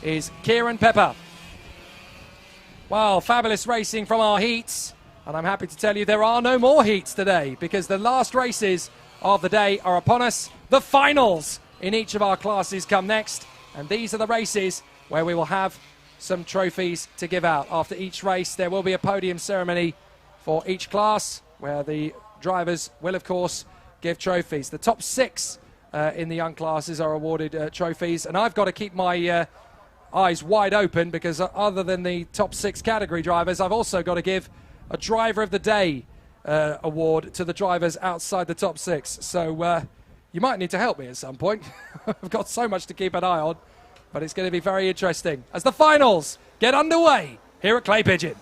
is Kieran Pepper. Well, fabulous racing from our heats. And I'm happy to tell you there are no more heats today because the last races of the day are upon us. The finals in each of our classes come next. And these are the races where we will have some trophies to give out. After each race, there will be a podium ceremony for each class where the drivers will, of course, give trophies. The top 6 in the young classes are awarded trophies. And I've got to keep my eyes wide open because other than the top 6 category drivers, I've also got to give a Driver of the Day award to the drivers outside the top 6. So you might need to help me at some point. I've got so much to keep an eye on, but it's going to be very interesting as the finals get underway here at Clay Pigeon.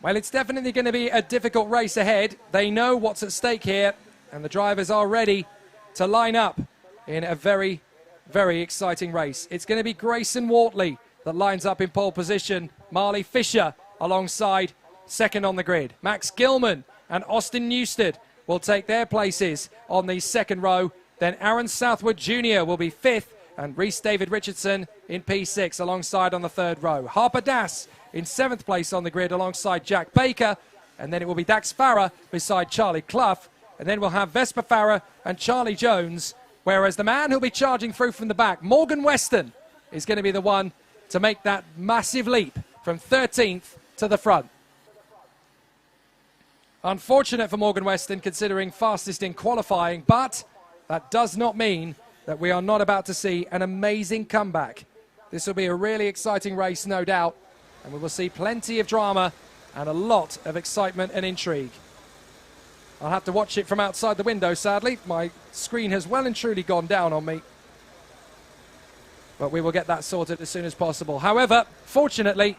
Well, it's definitely going to be a difficult race ahead. They know what's at stake here, and the drivers are ready to line up in a very, very exciting race. It's going to be Grayson Wortley that lines up in pole position. Marley Fisher alongside second on the grid. Max Gilman and Austin Newsted will take their places on the second row. Then Aaron Southwood Jr. will be 5th, and Rhys David Richardson in P6 alongside on the third row. Harper Das in 7th place on the grid alongside Jack Baker, and then it will be Dax Farah beside Charlie Clough, and then we'll have Vesper Farah and Charlie Jones, whereas the man who'll be charging through from the back, Morgan Weston, is going to be the one to make that massive leap from 13th to the front. Unfortunate for Morgan Weston considering fastest in qualifying, but that does not mean that we are not about to see an amazing comeback. This will be a really exciting race, no doubt, and we will see plenty of drama and a lot of excitement and intrigue. I'll have to watch it from outside the window, sadly. My screen has well and truly gone down on me. But we will get that sorted as soon as possible. However, fortunately,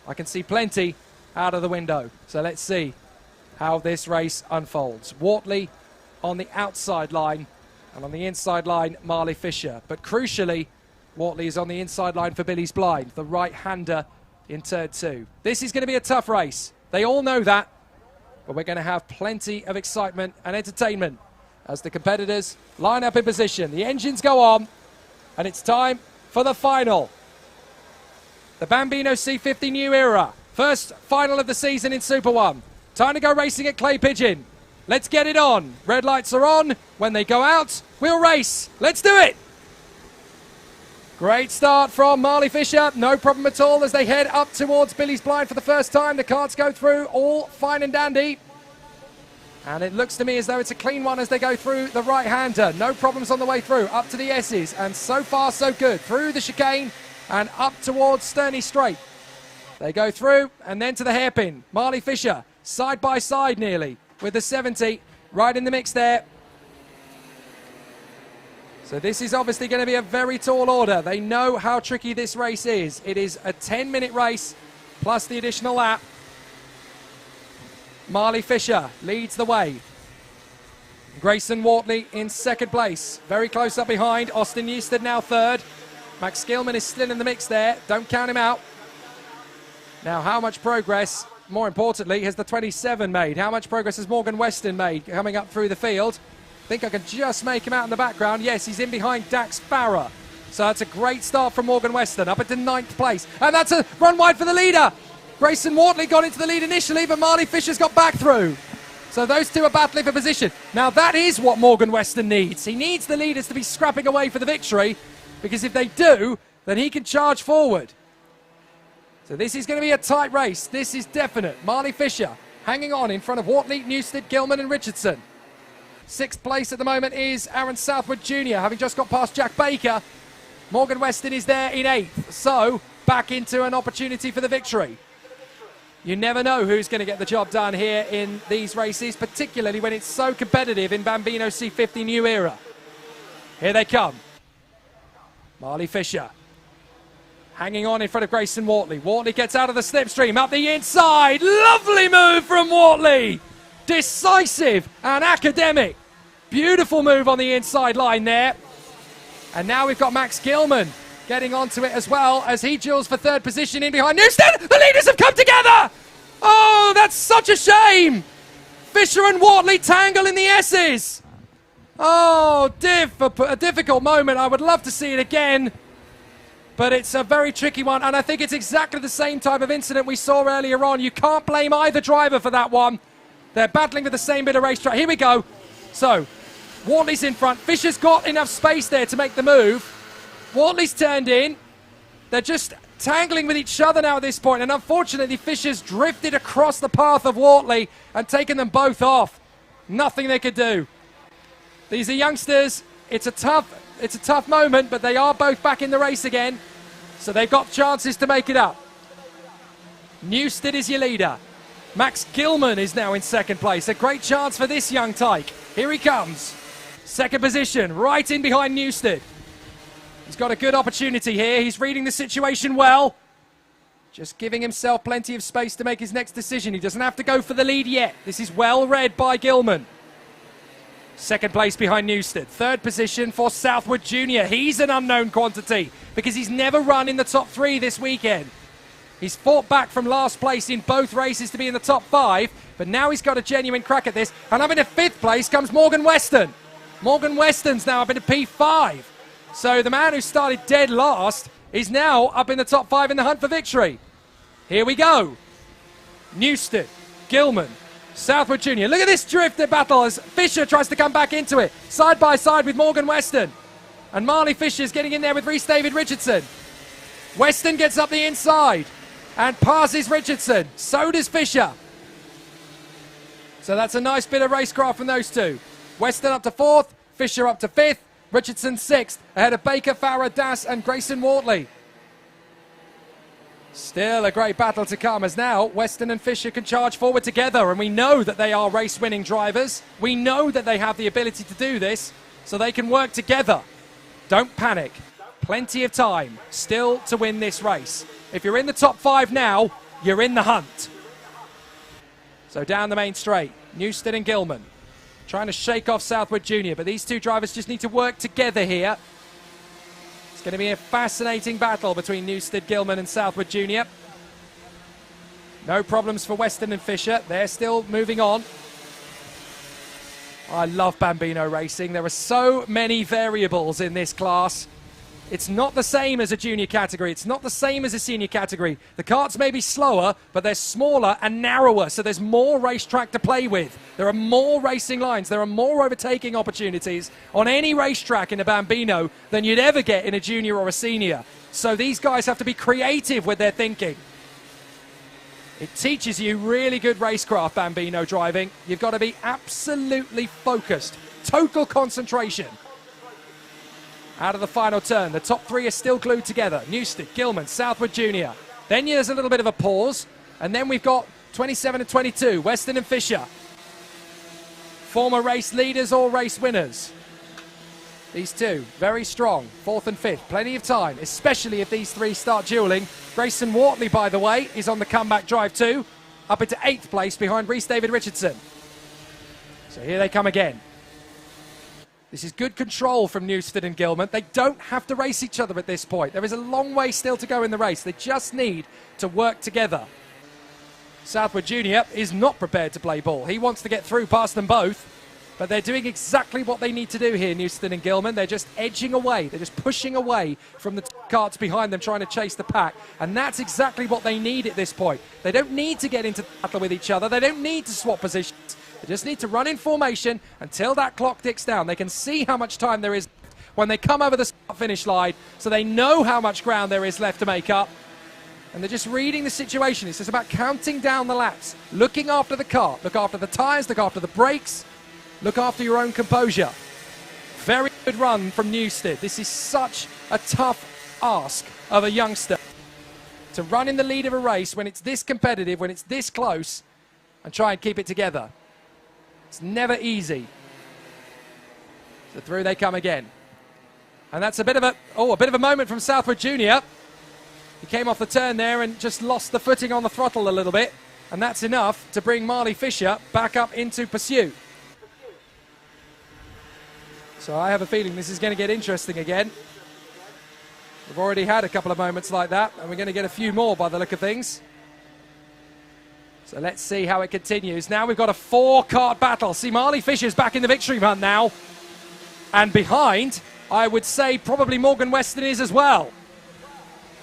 I can see plenty out of the window. So let's see how this race unfolds. Wortley on the outside line, and on the inside line, Marley Fisher. But crucially, Wortley is on the inside line for Billy's Blind, the right-hander in turn 2. This is going to be a tough race. They all know that, but we're going to have plenty of excitement and entertainment as the competitors line up in position. The engines go on, and it's time for the final. The Bambino C50 New Era. First final of the season in Super 1. Time to go racing at Clay Pigeon. Let's get it on. Red lights are on. When they go out, we'll race. Let's do it. Great start from Marley Fisher. No problem at all as they head up towards Billy's Blind for the first time. The carts go through, all fine and dandy. And it looks to me as though it's a clean one as they go through the right-hander. No problems on the way through, up to the S's. And so far, so good. Through the chicane and up towards Sterney Straight. They go through and then to the hairpin. Marley Fisher, side by side nearly, with the 70 right in the mix there. So this is obviously going to be a very tall order. They know how tricky this race is. It is a 10-minute race plus the additional lap. Marley Fisher leads the way. Grayson Wortley in second place. Very close up behind. Austin Newsted now third. Max Gilman is still in the mix there. Don't count him out. Now, how much progress, more importantly, has the 27 made? How much progress has Morgan Weston made coming up through the field? I think I can just make him out in the background. Yes, he's in behind Dax Farah. So that's a great start from Morgan Weston, up into 9th place. And that's a run wide for the leader. Grayson Wortley got into the lead initially, but Marley Fisher's got back through. So those two are battling for position. Now that is what Morgan Weston needs. He needs the leaders to be scrapping away for the victory, because if they do, then he can charge forward. So this is going to be a tight race. This is definite. Marley Fisher hanging on in front of Wortley, Newsted, Gilman and Richardson. 6th place at the moment is Aaron Southwood Jr., having just got past Jack Baker. Morgan Weston is there in 8th. So back into an opportunity for the victory. You never know who's going to get the job done here in these races, particularly when it's so competitive in Bambino C50 New Era. Here they come. Marley Fisher hanging on in front of Grayson Wortley. Wortley gets out of the slipstream, up the inside. Lovely move from Wortley. Decisive and academic. Beautiful move on the inside line there. And now we've got Max Gilman getting onto it as well as he duels for third position in behind Newstead. The leaders have come together! Oh, that's such a shame! Fisher and Wortley tangle in the S's. Oh, a difficult moment. I would love to see it again. But it's a very tricky one, and I think it's exactly the same type of incident we saw earlier on. You can't blame either driver for that one. They're battling for the same bit of racetrack. Here we go. So, Wortley's in front. Fisher's got enough space there to make the move. Wortley's turned in. They're just tangling with each other now at this point, and unfortunately Fisher's drifted across the path of Wortley and taken them both off. Nothing they could do. These are youngsters. It's a tough moment, but they are both back in the race again, so they've got chances to make it up. Newstead is your leader. Max Gilman is now in second place. A great chance for this young tyke. Here he comes. Second position, right in behind Newstead. He's got a good opportunity here. He's reading the situation well. Just giving himself plenty of space to make his next decision. He doesn't have to go for the lead yet. This is well read by Gilman. Second place behind Newstead. Third position for Southwood Junior. He's an unknown quantity because he's never run in the top 3 this weekend. He's fought back from last place in both races to be in the top 5, but now he's got a genuine crack at this. And up into 5th place comes Morgan Weston. Morgan Weston's now up into P5. So the man who started dead last is now up in the top 5 in the hunt for victory. Here we go. Newstead, Gilman, Southwood Junior. Look at this drifted battle as Fisher tries to come back into it. Side by side with Morgan Weston. And Marley Fisher's getting in there with Rhys David Richardson. Weston gets up the inside and passes Richardson. So does Fisher. So that's a nice bit of racecraft from those two. Weston up to 4th, Fisher up to 5th, Richardson 6th, ahead of Baker, Farah, Das and Grayson Wortley. Still a great battle to come as now Weston and Fisher can charge forward together, and we know that they are race-winning drivers. We know that they have the ability to do this, so they can work together. Don't panic. Plenty of time still to win this race. If you're in the top 5 now, you're in the hunt. So down the main straight, Newstead and Gilman trying to shake off Southwood Junior, but these two drivers just need to work together here. It's going to be a fascinating battle between Newstead, Gilman and Southwood Junior. No problems for Weston and Fisher. They're still moving on. I love Bambino racing. There are so many variables in this class. It's not the same as a junior category. It's not the same as a senior category. The karts may be slower, but they're smaller and narrower, so there's more racetrack to play with. There are more racing lines. There are more overtaking opportunities on any racetrack in a Bambino than you'd ever get in a junior or a senior. So these guys have to be creative with their thinking. It teaches you really good racecraft, Bambino driving. You've got to be absolutely focused. Total concentration. Out of the final turn, the top 3 are still glued together. Newstead, Gilman, Southwood Junior. Then there's a little bit of a pause, and then we've got 27 and 22, Weston and Fisher. Former race leaders or race winners. These two, very strong, 4th and 5th, plenty of time, especially if these 3 start dueling. Grayson Wortley, by the way, is on the comeback drive too, up into 8th place behind Rhys David Richardson. So here they come again. This is good control from Newstead and Gilman. They don't have to race each other at this point. There is a long way still to go in the race. They just need to work together. Southwood Junior is not prepared to play ball. He wants to get through past them both, but they're doing exactly what they need to do here, Newstead and Gilman. They're just edging away. They're just pushing away from the karts behind them, trying to chase the pack, and that's exactly what they need at this point. They don't need to get into battle with each other. They don't need to swap positions. They just need to run in formation until that clock ticks down. They can see how much time there is when they come over the start-finish line, so they know how much ground there is left to make up. And they're just reading the situation. It's just about counting down the laps, looking after the car, look after the tyres, look after the brakes, look after your own composure. Very good run from Newstead. This is such a tough ask of a youngster to run in the lead of a race when it's this competitive, when it's this close, and try and keep it together. It's never easy. So through they come again. And that's a bit of a moment from Southwood Junior. He came off the turn there and just lost the footing on the throttle a little bit. And that's enough to bring Marley Fisher back up into pursuit. So I have a feeling this is going to get interesting again. We've already had a couple of moments like that, and we're going to get a few more by the look of things. So let's see how it continues. Now we've got a 4-kart battle. See, Marley Fisher's back in the victory hunt now. And behind, I would say probably Morgan Weston is as well.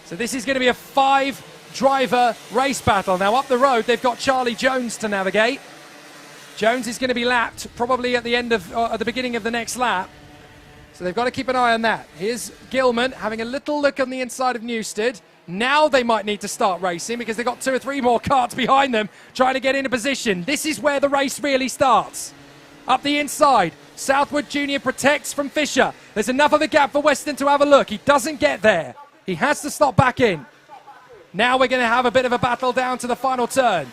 So this is going to be a 5-driver race battle. Now up the road, they've got Charlie Jones to navigate. Jones is going to be lapped probably at the beginning of the next lap. So they've got to keep an eye on that. Here's Gilman having a little look on the inside of Newstead. Now they might need to start racing because they've got 2 or 3 more karts behind them trying to get into position. This is where the race really starts. Up the inside, Southwood Junior protects from Fisher. There's enough of a gap for Weston to have a look. He doesn't get there. He has to stop back in. Now we're going to have a bit of a battle down to the final turn.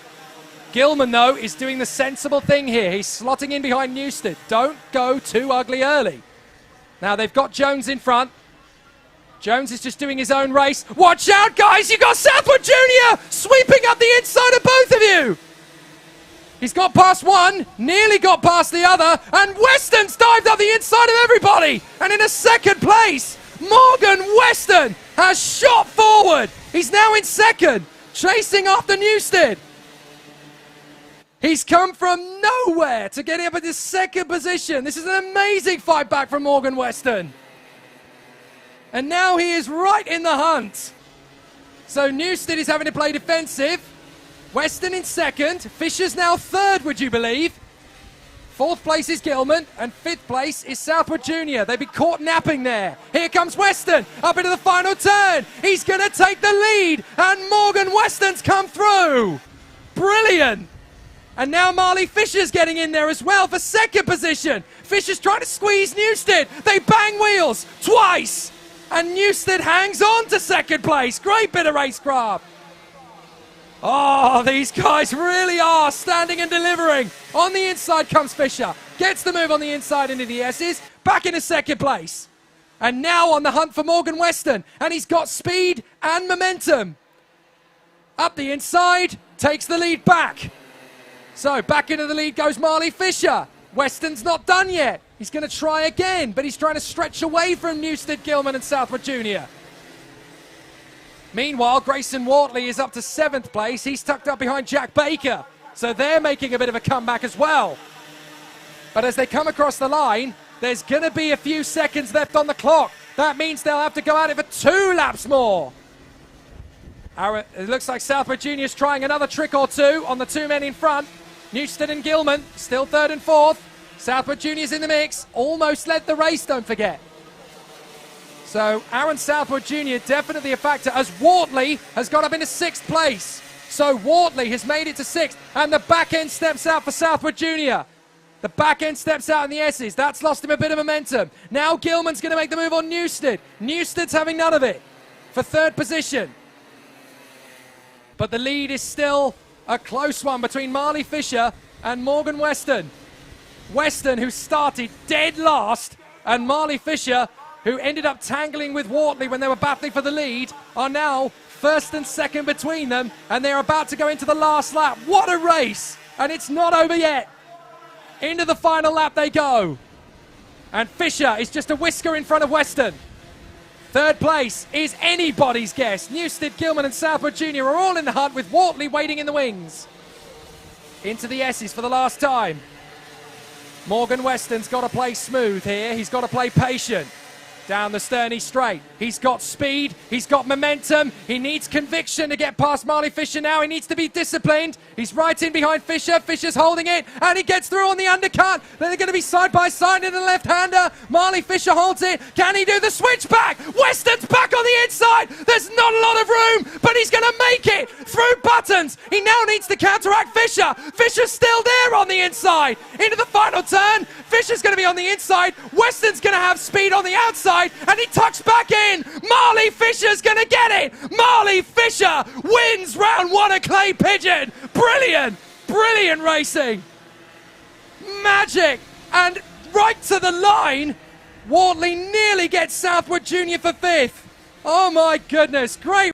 Gilman, though, is doing the sensible thing here. He's slotting in behind Newstead. Don't go too ugly early. Now they've got Jones in front. Jones is just doing his own race. Watch out, guys! You've got Southwood Junior sweeping up the inside of both of you! He's got past one, nearly got past the other, and Weston's dived up the inside of everybody! And in a second place, Morgan Weston has shot forward! He's now in second, chasing after Newstead. He's come from nowhere to get up in this second position. This is an amazing fight back from Morgan Weston. And now he is right in the hunt. So Newstead is having to play defensive. Weston in second. Fisher's now third, would you believe? 4th place is Gilman, and 5th place is Southwood Junior. They've been caught napping there. Here comes Weston, up into the final turn. He's going to take the lead, and Morgan Weston's come through. Brilliant. And now Marley Fisher's getting in there as well for second position. Fisher's trying to squeeze Newstead. They bang wheels twice. And Newstead hangs on to second place. Great bit of racecraft. Oh, these guys really are standing and delivering. On the inside comes Fisher. Gets the move on the inside into the S's. Back into second place. And now on the hunt for Morgan Weston. And he's got speed and momentum. Up the inside. Takes the lead back. So back into the lead goes Marley Fisher. Weston's not done yet. He's going to try again, but he's trying to stretch away from Newstead, Gilman and Southwood Junior. Meanwhile, Grayson Wortley is up to 7th place. He's tucked up behind Jack Baker. So they're making a bit of a comeback as well. But as they come across the line, there's going to be a few seconds left on the clock. That means they'll have to go at it for 2 laps more. It looks like Southwood Junior's trying another trick or two on the 2 men in front. Newstead and Gilman, still 3rd and 4th. Southwood Junior's in the mix. Almost led the race, don't forget. So Aaron Southwood Jr. definitely a factor as Wortley has got up into 6th place. So Wortley has made it to 6th, and the back end steps out for Southwood Jr. The back end steps out in the S's. That's lost him a bit of momentum. Now Gilman's going to make the move on Newstead. Newstead's having none of it for 3rd position. But the lead is still a close one between Marley Fisher and Morgan Weston. Weston, who started dead last, and Marley Fisher, who ended up tangling with Wortley when they were battling for the lead, are now 1st and 2nd between them, and they're about to go into the last lap. What a race! And it's not over yet. Into the final lap they go. And Fisher is just a whisker in front of Weston. 3rd place is anybody's guess. Newstead, Gilman and Southwood Jr. are all in the hunt with Wortley waiting in the wings. Into the S's for the last time. Morgan Weston's got to play smooth here. He's got to play patient. Down the Sterney straight. He's got speed. He's got momentum. He needs conviction to get past Marley Fisher now. He needs to be disciplined. He's right in behind Fisher. Fisher's holding it, and he gets through on the undercut. They're going to be side by side in the left-hander. Marley Fisher holds it. Can he do the switchback? Weston's back on the inside. There's not a lot of room, but he's going to make it through buttons. He now needs to counteract Fisher. Fisher's still there on the inside. Into the final turn. Fisher's going to be on the inside. Weston's going to have speed on the outside. And he tucks back in. Marley Fisher's going to get it. Marley Fisher wins round 1 at Clay Pigeon. Brilliant, brilliant racing. Magic. And right to the line, Wortley nearly gets Southwood Jr. for 5th. Oh my goodness, great.